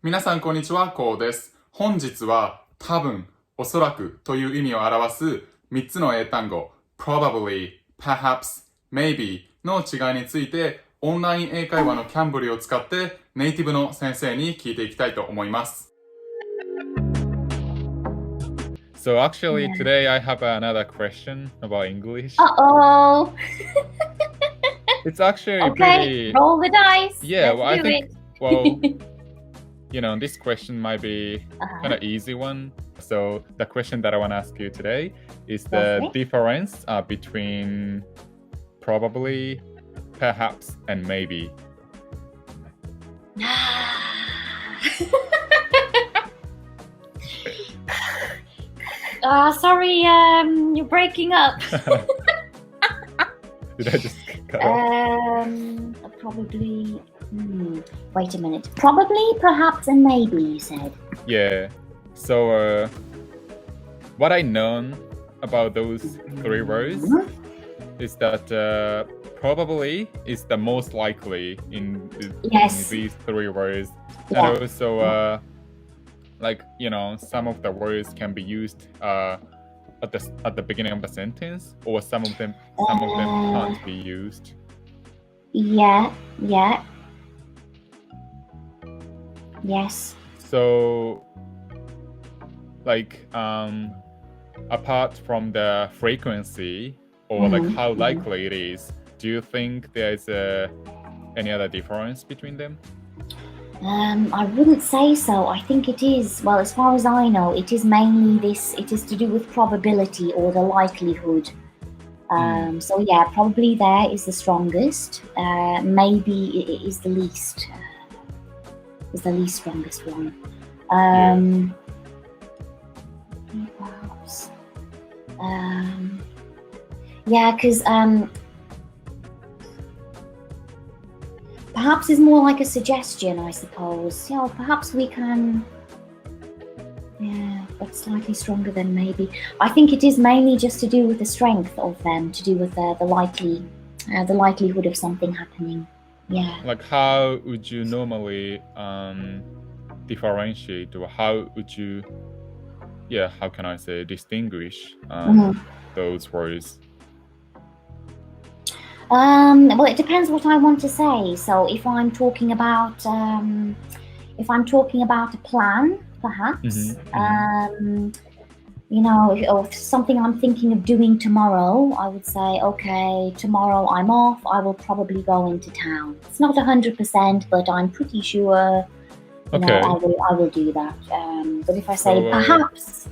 皆さんこんにちは、こうです。本日は多分、おそらくという意味を表す3つの英単語 probably, perhaps, maybe の違いについてオンライン英会話のキャンブリを使ってネイティブの先生に聞いていきたいと思います。So actually today I have another question about English. Uh-oh. It's actually Okay, pretty... roll the dice. Yeah, Let's well, I do think, it. well, this question might be kind of easy one. So the question that I want to ask you today is the difference between probably, perhaps, and maybe. Sorry, you're breaking up. Did I just cut off? Probably. Wait a minute. Probably, perhaps, and maybe, you said. Yeah. So what I know about those three words is that probably is the most likely in these three words. And also some of the words can be used at the beginning of a sentence, or some of them can't be used. Yeah. Yes. So apart from the frequency or how likely it is, do you think there's any other difference between them? I wouldn't say so. I think it is, well, as far as I know, it is mainly it is to do with probability or the likelihood. So yeah, probably there is the strongest. Maybe it is the least strongest one. Perhaps. Yeah, because perhaps is more like a suggestion, I suppose. Perhaps we can. Yeah, but slightly stronger than maybe. I think it is mainly just to do with the strength of them, to do with the likelihood of something happening. Yeah. Like, how would you normally differentiate, or how would you, how can I say, distinguish those words? Well, it depends what I want to say. So if I'm talking about a plan, perhaps, or something I'm thinking of doing tomorrow, I would say, okay, tomorrow I'm off, I will probably go into town. It's not 100%, but I'm pretty sure, I will do that. But if I say perhaps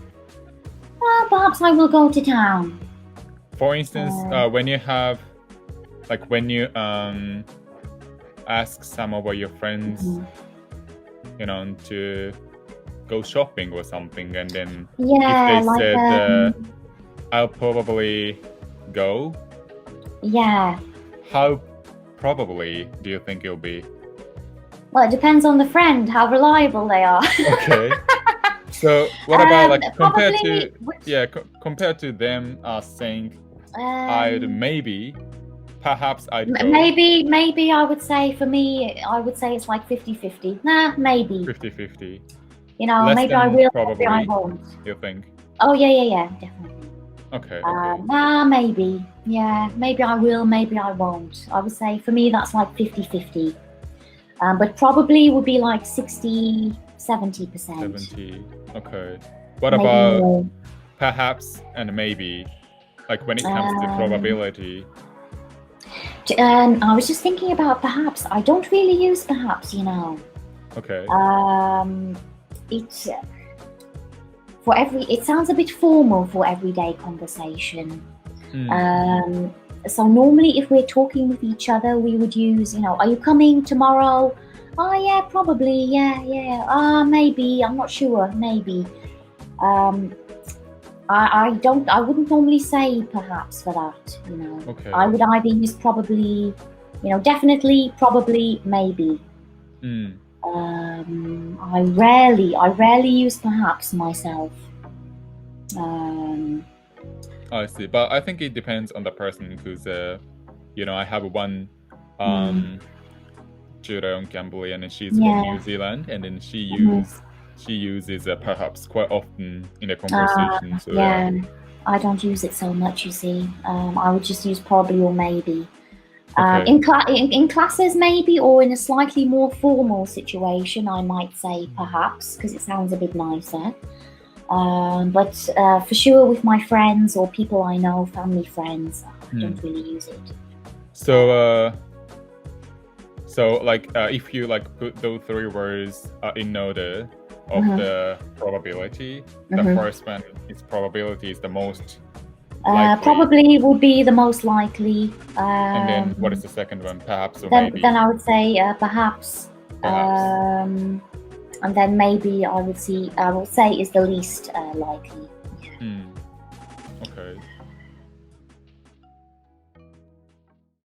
I will go to town. For instance, when you ask some of your friends, to go shopping or something, and then if they said, I'll probably go. Yeah. How probably do you think it'll be? Well, it depends on the friend, how reliable they are. Okay. So what about compared to them saying, perhaps I'd go. Maybe I would say, for me, I would say it's like 50-50. Nah, maybe. 50-50. Maybe I will, probably, maybe I won't. You think? Oh, yeah, definitely. Okay. Maybe. Yeah, maybe I will, maybe I won't. I would say, for me, that's like 50-50. But probably would be like 60-70%. 70. Okay. What about perhaps and maybe? Like when it comes to probability? I was just thinking about perhaps. I don't really use perhaps, Okay. It sounds a bit formal for everyday conversation. So normally if we're talking with each other, we would use, are you coming tomorrow? Oh yeah, probably, yeah. Maybe, I'm not sure, maybe. I wouldn't normally say perhaps for that, Okay. I would either use probably, definitely, probably, maybe. I rarely use perhaps myself. I see, but I think it depends on the person, because I have one tutor on Cambly, and then she's from New Zealand, and then she uses perhaps quite often in a conversation. So I don't use it so much, you see. I would just use probably or maybe. Okay. In classes maybe, or in a slightly more formal situation, I might say perhaps, because it sounds a bit nicer. But for sure with my friends or people I know, family friends, I don't really use it. So like if you like put those three words in order of the probability, the first one is probability is the most likely. Probably would be the most likely. And then what is the second one? Perhaps or maybe? Then I would say perhaps. And then maybe I would say is the least likely.